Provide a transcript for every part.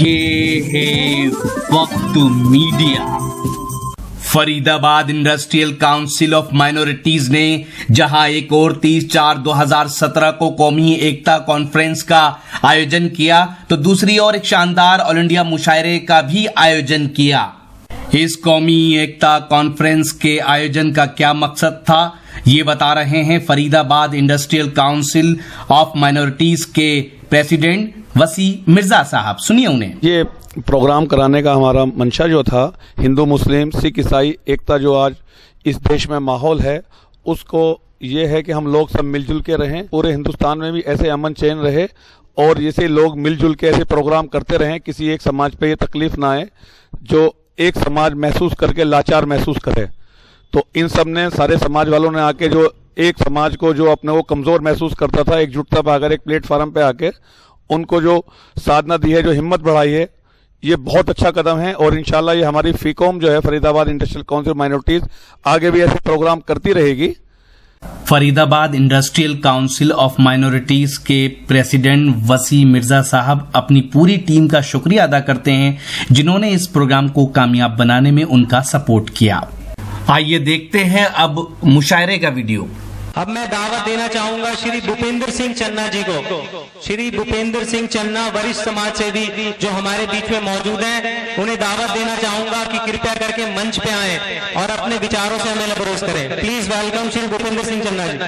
ये है वक्त media. Faridabad industrial council of minorities ने जहां एक और 30/4/2017 को कौमी एकता कॉन्फ्रेंस का आयोजन किया, तो दूसरी ओर एक शानदार ऑल इंडिया मुशायरे का भी आयोजन किया। इस कौमी एकता कॉन्फ्रेंस के आयोजन का क्या मकसद था, ये बता रहे हैं Faridabad industrial council of minorities के प्रेसिडेंट वसी मिर्जा साहब। सुनिए उन्हें। ये प्रोग्राम कराने का हमारा मंशा जो था, हिंदू मुस्लिम सिख ईसाई एकता जो आज इस देश में माहौल है, उसको ये है कि हम लोग सब मिलजुल के रहें, पूरे हिंदुस्तान में भी ऐसे अमन चैन रहे और जैसे लोग मिलजुल के ऐसे प्रोग्राम करते रहें, किसी एक समाज पे ये तकलीफ ना आए जो एक समाज महसूस करके लाचार महसूस करे। तो इन सब ने, सारे समाज वालों ने आके जो एक समाज को जो अपने को कमजोर महसूस करता था, एकजुटता पे आकर एक प्लेटफॉर्म पे आके उनको जो साधना दी है, जो हिम्मत बढ़ाई है, ये बहुत अच्छा कदम है। और इंशाल्लाह ये हमारी फीकॉम जो है फरीदाबाद इंडस्ट्रियल काउंसिल माइनॉरिटीज आगे भी ऐसे प्रोग्राम करती रहेगी। Faridabad industrial council of minorities के प्रेसिडेंट वसी मिर्जा साहब अपनी पूरी टीम का शुक्रिया अदा करते हैं जिन्होंने इस प्रोग्राम को कामयाब बनाने में उनका सपोर्ट किया। आइए देखते हैं अब मुशायरे का वीडियो। अब मैं दावत देना चाहूंगा श्री भूपेंद्र सिंह चन्ना जी को। श्री भूपेंद्र सिंह चन्ना वरिष्ठ समाज सेवी जो हमारे बीच में मौजूद हैं, उन्हें दावत देना चाहूंगा कि कृपया करके मंच पे आएं और अपने विचारों से हमें लबरेज करें। प्लीज वेलकम श्री भूपेंद्र सिंह चन्ना जी।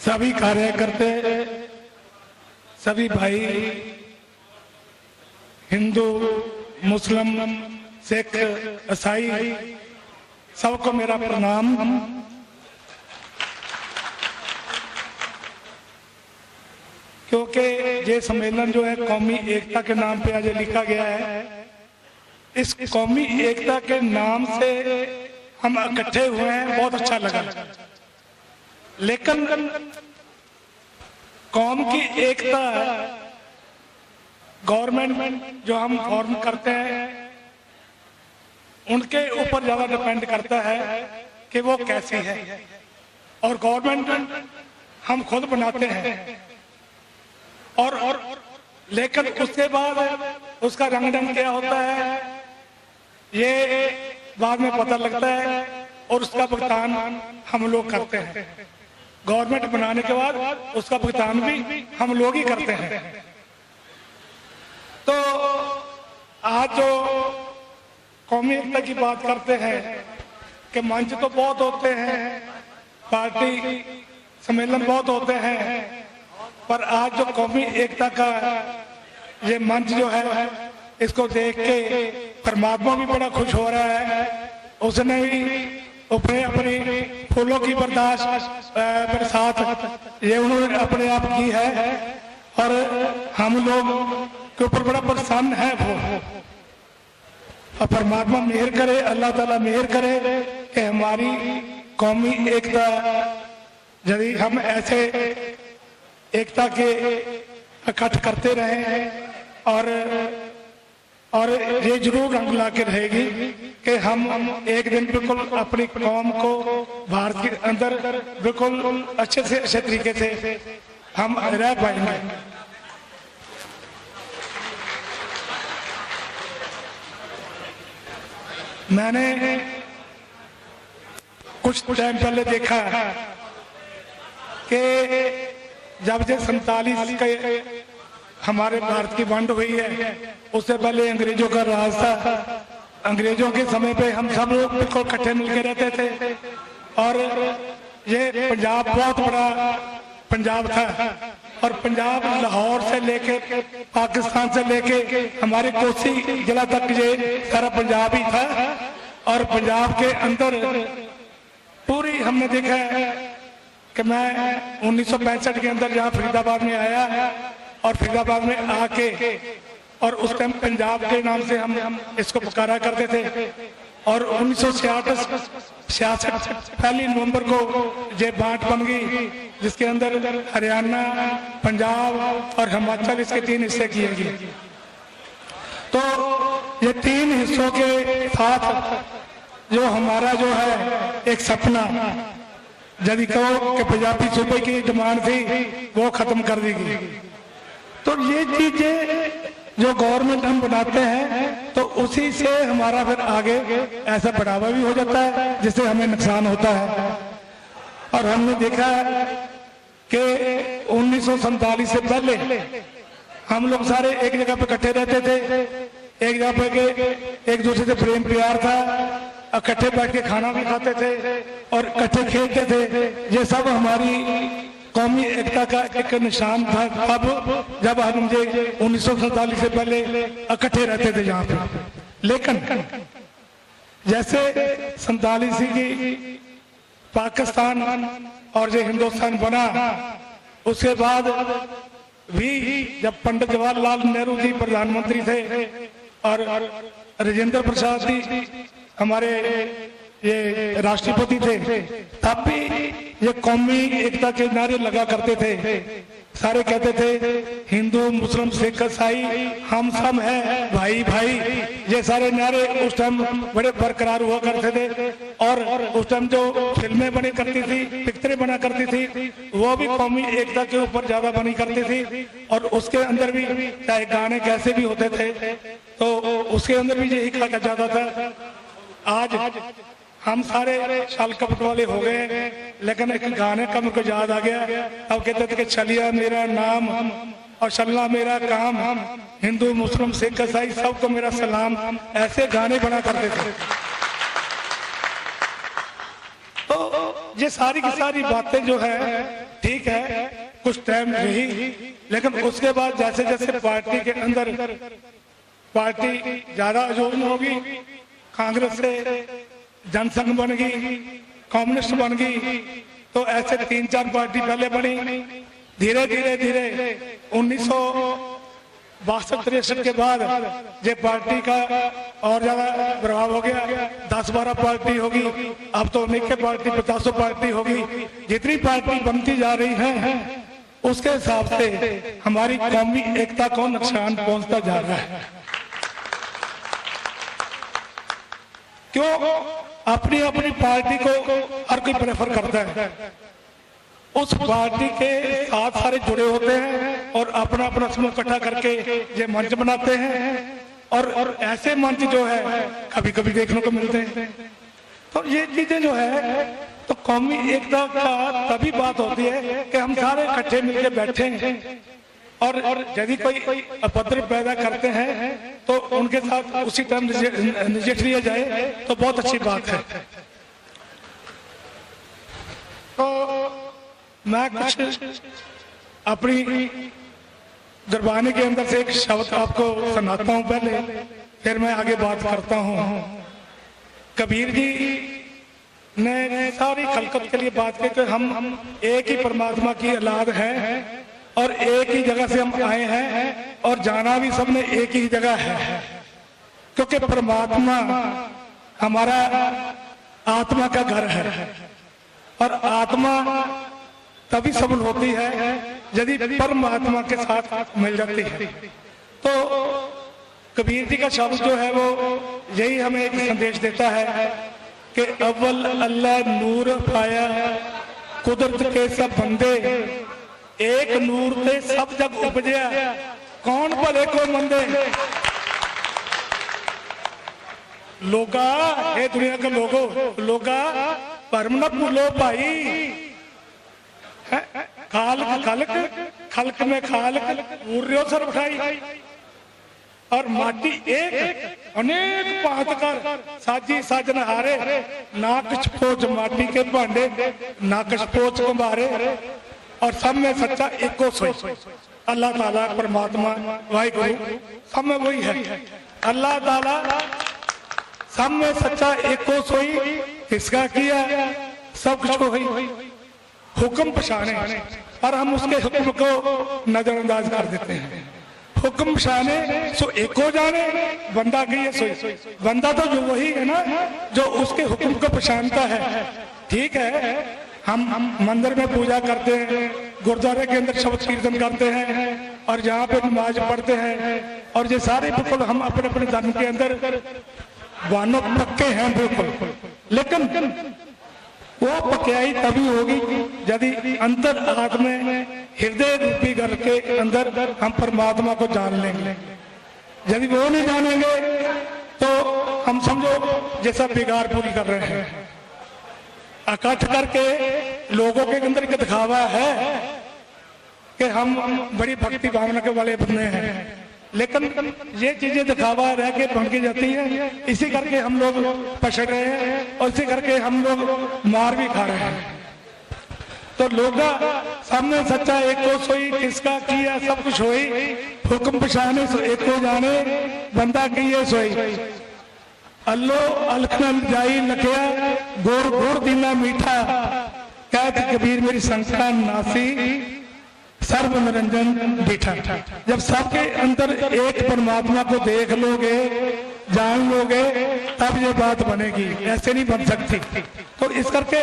सभी कार्यकर्ता, सभी भाई, हिंदू मुस्लिम सिख ईसाई, सबको मेरा प्रणाम। क्योंकि ये सम्मेलन जो है कौमी एकता के नाम पे आज लिखा गया है, इस कौमी एकता के नाम से हम इकट्ठे हुए हैं, बहुत अच्छा लगा। लेकिन कौम की एकता गवर्नमेंट जो हम फॉर्म करते हैं उनके ऊपर ज्यादा डिपेंड करता है कि वो कैसी है, और गवर्नमेंट हम खुद बनाते हैं और लेकिन उसके बाद उसका रंग ढंग क्या होता है ये बाद में पता लगता है और उसका भुगतान हम लोग करते हैं। गवर्नमेंट बनाने के बाद उसका भुगतान भी हम लोग ही करते हैं। तो आज जो कौमी एकता की बात करते हैं कि मंच तो बहुत होते हैं, पार्टी सम्मेलन बहुत होते हैं, पर आज जो कौमी एकता का ये मंच जो है, इसको देख के परमात्मा भी बड़ा खुश हो रहा है। उसने भी अपनी फूलों की बरसात ये उन्होंने अपने आप की है और हम लोग के ऊपर बड़ा प्रसन्न है वो। और परमात्मा मेहर करे, अल्लाह ताला मेहर करे कि हमारी कौमी एकता, यदि हम ऐसे एकता के इकट्ठ करते रहे और ये जरूर रंग ला के रहेगी कि हम एक दिन बिल्कुल अपनी कौम को भारत के अंदर बिल्कुल अच्छे तरीके से हम रह पाएंगे। मैंने कुछ टाइम पहले देखा कि जब से 47 के हमारे भारत की वंड हुई है, उससे पहले अंग्रेजों का राज था। अंग्रेजों के समय पे हम सब लोग बिल्कुल इकट्ठे मिलकर रहते थे और ये पंजाब बहुत बड़ा पंजाब था और पंजाब लाहौर से लेके पाकिस्तान से लेके हमारे कोसी जिला तक ये सारा पंजाब ही था। और पंजाब के अंदर पूरी हमने देखा है कि मैं 1965 के अंदर जहाँ फरीदाबाद में आया और फरीदाबाद में आके, और उस टाइम पंजाब के नाम से हम इसको पुकारा करते थे। और 1966 पहली नवंबर को ये बांट बन गई जिसके अंदर हरियाणा, पंजाब और हिमाचल इसके 3 हिस्से किए गए। तो ये 3 हिस्सों के साथ जो हमारा जो है एक सपना, यदि कहो कि पंजाबी सूबे की डिमांड थी वो खत्म कर दी गई। तो ये चीजें जो गवर्नमेंट हम बनाते हैं तो उसी से हमारा फिर आगे ऐसा बढ़ावा भी हो जाता है जिससे हमें नुकसान होता है। और हमने देखा कि 1947 से पहले हम लोग सारे एक जगह पे इकट्ठे रहते थे, एक जगह पे एक दूसरे से प्रेम प्यार था, इकट्ठे बैठ के खाना भी खाते थे और इकट्ठे खेलते थे। ये सब हमारी कौमी एकता का एक निशान था तब जब हम 1947 से पहले इकट्ठे रहते थे यहाँ पे। लेकिन जैसे 47 की पाकिस्तान और जो हिंदुस्तान बना, उसके बाद भी जब पंडित जवाहरलाल नेहरू जी प्रधानमंत्री थे और राजेंद्र प्रसाद जी हमारे ये राष्ट्रपति थे, तब भी ये कौमी एकता के नारे लगा करते थे। सारे कहते थे हिंदू मुस्लिम सिख ईसाई हम सब हैं भाई भाई। ये सारे नारे उस टाइम बड़े बरकरार हुआ करते थे। और उस टाइम जो फिल्में बनी करती थी, पिक्चरें बना करती थी, वो भी कौमी एकता के ऊपर ज्यादा बनी करती थी। और उसके अंदर भी चाहे गाने कैसे भी होते थे तो उसके अंदर भी यही कहा जाता था। आज हम सारे शाल कपट वाले हो गए, लेकिन एक गाने का मुझको याद आ गया। अब कहते थे कि चलिया मेरा नाम और चलना मेरा काम, हिंदू मुस्लिम सिख ईसाई सबको मेरा सलाम, ऐसे गाने बना करते थे। तो ये सारी की सारी बातें जो है ठीक है, कुछ टाइम रही, लेकिन उसके बाद जैसे जैसे पार्टी के अंदर पार्टी ज्यादा आयोजन होगी, कांग्रेस से जनसंघ बन गई, कम्युनिस्ट बन गई, तो ऐसे 3-4 पार्टी पहले बनी। धीरे धीरे धीरे 1962-63 के बाद ये पार्टी का और ज्यादा प्रभाव हो गया, 10-12 पार्टी होगी, अब तो निके पार्टी 50 पार्टी होगी। जितनी पार्टी बनती जा रही है उसके हिसाब से हमारी कौमी एकता को नुकसान पहुंचता जा रहा है। क्यों? अपनी अपनी पार्टी को हर कोई प्रेफर करता है, उस पार्टी के साथ सारे जुड़े होते हैं और अपना अपना समूह इकट्ठा करके ये मंच बनाते हैं। और ऐसे मंच जो है कभी कभी देखने को मिलते हैं। तो ये चीजें जो है तो कौमी एकता का तभी बात होती है कि हम सारे इकट्ठे मिलकर बैठे हैं और यदि कोई अपद्रव पैदा करते हैं तो उनके साथ उसी टाइम निजेठ लिया जाए तो बहुत अच्छी बात है। तो मैं कुछ अपनी गुरबानी के अंदर से एक शब्द आपको सुनाता हूं पहले, फिर मैं आगे बात करता हूं। कबीर जी ने सारी खलकत के लिए बात की कि हम एक ही परमात्मा की औलाद हैं और एक ही जगह से हम आए हैं और जाना भी सबने एक ही जगह है, क्योंकि परमात्मा हमारा आत्मा का घर है और आत्मा तभी सबल होती है यदि परमात्मा के साथ मिल जाती है। तो कबीर जी का शब्द जो है वो यही हमें एक संदेश देता है कि अव्वल अल्लाह नूर पाया कुदरत के सब बंदे, एक नूर ते सब जग उपजया कौन भले को मंदे। लोगा, ये दुनिया के लोगा परम न भूलो भाई, खालक खालक खलक में खालक पूर्यो सर उठाई। और माटी एक अनेक पात कर साजी साजन हारे, नाकच पोच माटी के भांडे नाकच पोच कुम्हारे, और सब में सच्चा एको सोई अल्लाह ताला परमात्मा वाहिगुरु सब में वही है। अल्लाह ताला सब में सच्चा एको सोई, किसका किया सब कुछ को हुई हुक्म पछाने और हम उसके हुक्म को नजरअंदाज कर देते हैं। हुक्म पछाने सो एको जाने, बंदा की है सोई, बंदा तो जो वही है ना जो उसके हुक्म को पछानता है। ठीक है, हम मंदिर में पूजा करते हैं, गुरुद्वारे के अंदर शब्द कीर्तन करते हैं, और जहाँ पे नमाज पढ़ते हैं, और ये सारे बिल्कुल हम अपने अपने धर्म के अंदर वानो पक्के हैं बिल्कुल, लेकिन वो पक्याई तभी होगी यदि अंतर आत्मा में हृदय रूपी घर के अंदर हम परमात्मा को जान लेंगे। यदि वो नहीं जानेंगे तो हम समझो जैसा बिगाड़ पूरी कर रहे हैं। इकट्ठ करके लोगों के अंदर एक दिखावा है कि हम बड़ी भक्ति भावना के वाले बने हैं, लेकिन ये चीजें दिखावा रह के भंगी जाती है। इसी करके हम लोग पछड़ रहे हैं और इसी करके हम लोग मार भी खा रहे हैं। तो लोग सामने सच्चा एक को सोई, किसका किया सब कुछ होई, हुक्म पछाने सो एक को जाने, बंदा किए सोई। अल्लो अलखन जाई लखिया, गोर गोर दीना मीठा, कहत कबीर मेरी संख्या नासी, सर्व निरंजन बैठा। जब सबके अंदर एक परमात्मा को देख लोगे, जान लोगे, तब ये बात बनेगी, ऐसे नहीं बन सकती। तो इस करके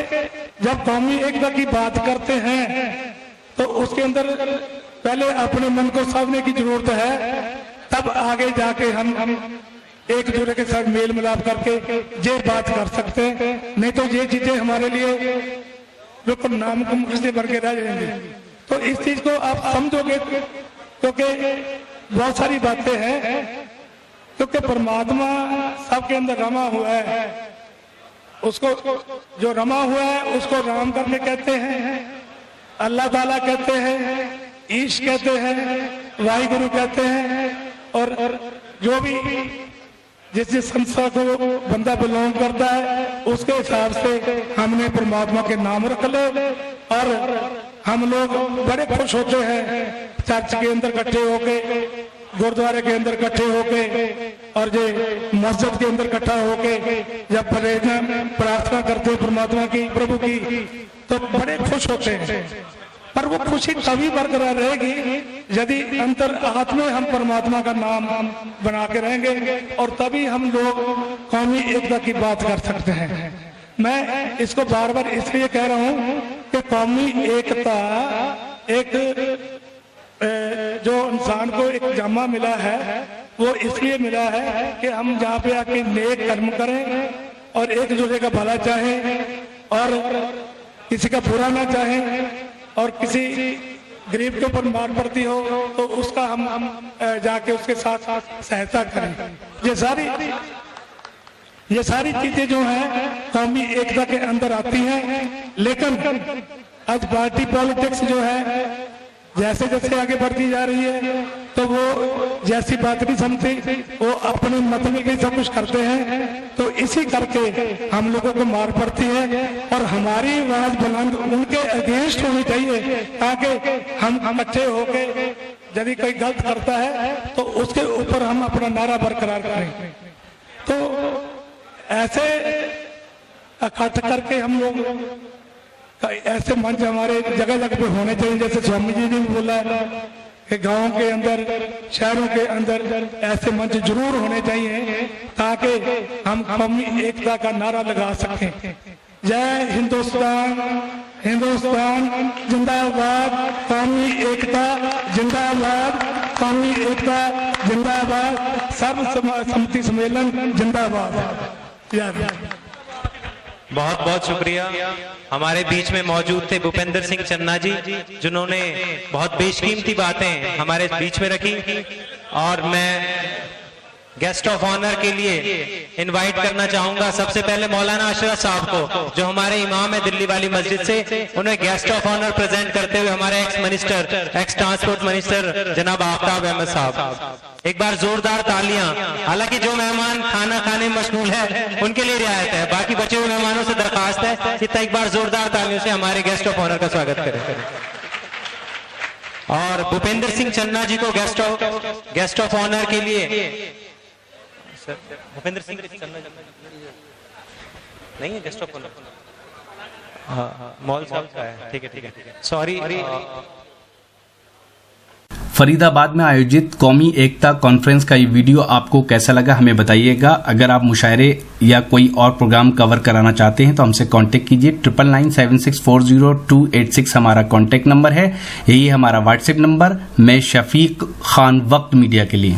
जब कौमी एकता की बात करते हैं तो उसके अंदर पहले अपने मन को साधने की जरूरत है, तब आगे जाके हम एक दूसरे के साथ मेल मिलाप करके ये बात कर सकते हैं। नहीं तो ये चीजें हमारे लिए बिल्कुल नाम को मुख से भर के रह जाएंगे। तो इस चीज को आप समझोगे, क्योंकि बहुत सारी बातें हैं, क्योंकि परमात्मा सबके अंदर रमा हुआ है। उसको जो रमा हुआ है उसको राम करने कहते हैं, अल्लाह ताला कहते हैं, ईश कहते हैं, वाहिगुरु कहते हैं। और जो भी जिस जिस संस्था को बंदा बिलोंग करता है उसके हिसाब से हमने परमात्मा के नाम रख ले। और हम लोग बड़े खुश होते हैं चर्च के अंदर इकट्ठे होके, गुरुद्वारे के अंदर इकट्ठे होके, और जो मस्जिद के अंदर इकट्ठा होके जब प्रार्थना करते हैं परमात्मा की, प्रभु की, तो बड़े खुश होते हैं। पर वो खुशी तभी बरकरार रहेगी यदि अंतर आत्मा हम परमात्मा का नाम बना के रहेंगे, और तभी हम लोग कौमी एकता की बात कर सकते हैं। मैं इसको बार बार इसलिए कह रहा हूं कि कौमी एकता एक जो इंसान को एक जामा मिला है, वो इसलिए मिला है कि हम जहाँ पे आके नेक कर्म करें और एक दूसरे का भला चाहें और किसी का बुरा ना चाहें, और किसी गरीब के ऊपर मार पड़ती हो तो उसका हम जाके उसके साथ सहायता करें। ये सारी चीजें जो हैं कौमी एकता के अंदर आती हैं। लेकिन आज पार्टी पॉलिटिक्स जो है जैसे जैसे आगे बढ़ती जा रही है तो वो जैसी बात नहीं समझती, वो अपने मतलब के सब कुछ करते हैं। तो इसी करके हम लोगों को मार पड़ती है, और हमारी आवाज बुलंद उनके अगेंस्ट होनी चाहिए, ताकि हम इकट्ठे होके यदि कोई गलत करता है तो उसके ऊपर हम अपना नारा बरकरार करें। तो ऐसे इकट्ठ करके हम लोग ऐसे मंच हमारे जगह जगह पे होने चाहिए। जैसे स्वामी जी ने भी बोला है कि गांवों के अंदर, शहरों के अंदर ऐसे मंच जरूर होने चाहिए ताकि हम कौमी एकता का नारा लगा सकें। जय हिंदुस्तान, हिंदुस्तान जिंदाबाद, कौमी एकता जिंदाबाद, कौमी एकता जिंदाबाद, सर्व सम्मति सम्मेलन जिंदाबाद। बहुत बहुत शुक्रिया। हमारे बीच में मौजूद थे भूपेंद्र सिंह चन्ना जी, जिन्होंने बहुत बेशकीमती बातें हमारे बीच में रखी। और मैं गेस्ट ऑफ ऑनर के लिए इनवाइट करना चाहूंगा सबसे पहले मौलाना अशरफ साहब को, जो हमारे इमाम है दिल्ली वाली मस्जिद से। उन्हें गेस्ट ऑफ ऑनर प्रेजेंट करते हुए हमारे ex minister, x transport minister जनाब आफ्ताब अहमद साहब, एक बार जोरदार तालियां। हालांकि जो मेहमान खाना खाने में मशगूल है उनके लिए रियायत है, बाकी बचे हुए मेहमानों से दरखास्त है कि एक बार जोरदार तालियों से हमारे गेस्ट ऑफ ऑनर का स्वागत करें। और भूपेंद्र सिंह चन्ना जी को गेस्ट ऑफ ऑनर के लिए भूपेंद्र सिंह चन्ना नहीं है गेस्ट ऑफ ऑनर, हाँ मॉल साहब का है, ठीक है सॉरी। फरीदाबाद में आयोजित कौमी एकता कॉन्फ्रेंस का ये वीडियो आपको कैसा लगा हमें बताइएगा। अगर आप मुशायरे या कोई और प्रोग्राम कवर कराना चाहते हैं तो हमसे कांटेक्ट कीजिए। 9997640286 हमारा कांटेक्ट नंबर है। यही हमारा व्हाट्सएप नंबर। मैं शफीक खान, वक्त मीडिया के लिए।